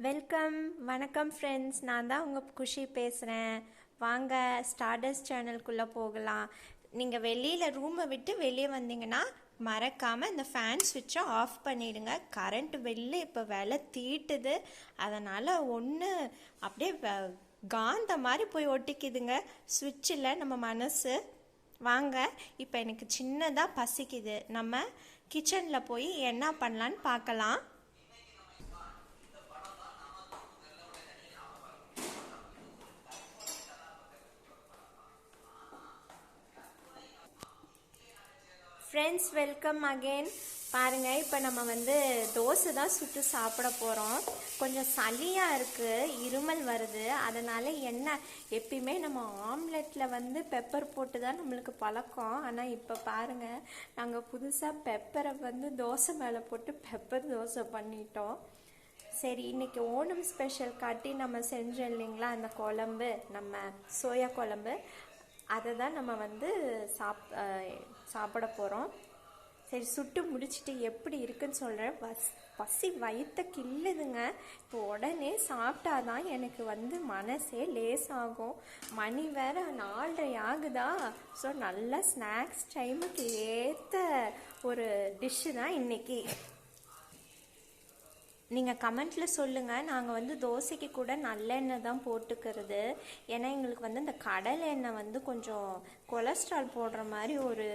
Welcome. வணக்கம் friends, நான் தான் உங்கள் குஷி பேசுகிறேன். வாங்க ஸ்டார்டஸ்ட் சேனலுக்குள்ளே போகலாம். நீங்கள் வெளியில் ரூமை விட்டு வெளியே வந்தீங்கன்னா மறக்காமல் இந்த ஃபேன் சுவிட்சை ஆஃப் பண்ணிவிடுங்க. கரண்ட் வெளில இப்போ விலை தீட்டுது, அதனால் ஒன்று அப்படியே காந்த மாதிரி போய் ஒட்டிக்குதுங்க சுவிட்சில் நம்ம மனசு. வாங்க, இப்போ எனக்கு சின்னதாக பசிக்குது, நம்ம கிச்சனில் போய் என்ன பண்ணலான்னு பார்க்கலாம். Friends, welcome again. பாருங்கள், இப்போ நம்ம தோசை தான் சுட்டு சாப்பிட போகிறோம். கொஞ்சம் சளியாக இருக்குது, இருமல் வருது, அதனால் எப்பயுமே நம்ம ஆம்லெட்டில் பெப்பர் போட்டு தான் நம்மளுக்கு பழக்கம். ஆனால் இப்போ பாருங்கள், நாங்கள் புதுசாக பெப்பரை தோசை மேலே போட்டு பெப்பர் தோசை பண்ணிட்டோம். சரி, இன்றைக்கி ஓணம் ஸ்பெஷல் காட்டி நம்ம செஞ்சோம் இல்லைங்களா, அந்த குழம்பு, நம்ம சோயா குழம்பு, அதை தான் நம்ம சாப்பிட போகிறோம். சரி, சுட்டு முடிச்சுட்டு எப்படி இருக்குன்னு சொல்கிறேன். பசி வயிற்ற கிள்ளுதுங்க. இப்போ உடனே சாப்பிட்டாதான் எனக்கு மனசே லேசாகும். மணி வேற 4:30 ஆகுதா. ஸோ நல்ல ஸ்நாக்ஸ் டைமுக்கு ஏற்ற ஒரு டிஷ்ஷு தான் இன்றைக்கி. நீங்கள் கமெண்ட்டில் சொல்லுங்கள். நாங்கள் தோசைக்கு கூட நல்லெண்ணெய் தான் போட்டுக்கிறது. ஏன்னா எங்களுக்கு இந்த கடலை எண்ணெய் கொஞ்சம் கொலஸ்ட்ரால் போடுற மாதிரி ஒரு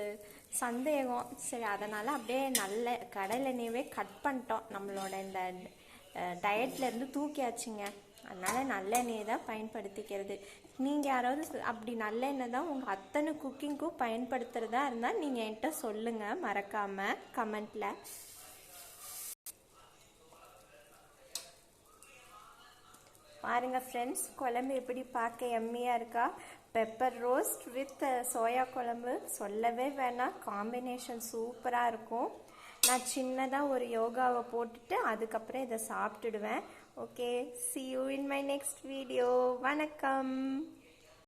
சந்தேகம். சரி, அதனால் அப்படியே நல்ல கடலெண்ணெயவே கட் பண்ணிட்டோம். நம்மளோட இந்த டயட்லேருந்து தூக்கியாச்சுங்க. அதனால் நல்லெண்ணெயை தான் பயன்படுத்திக்கிறது. நீங்கள் யாராவது அப்படி நல்லெண்ணெய் தான் உங்கள் அத்தனை குக்கிங்க்கும் பயன்படுத்துகிறதா இருந்தால் நீங்கள் என்கிட்ட சொல்லுங்கள், மறக்காமல் கமெண்ட்டில். பாருங்கள் ஃப்ரெண்ட்ஸ், குழம்பு எப்படி பார்க்க எம்மியாக இருக்கா. பெப்பர் ரோஸ்ட் வித் சோயா குழம்பு சொல்லவே வேணாம், காம்பினேஷன் சூப்பராக இருக்கும். நான் சின்னதாக ஒரு யோகாவை போட்டுட்டு அதுக்கப்புறம் இதை சாப்பிட்டுடுவேன். Okay, see you in my next video. வணக்கம்.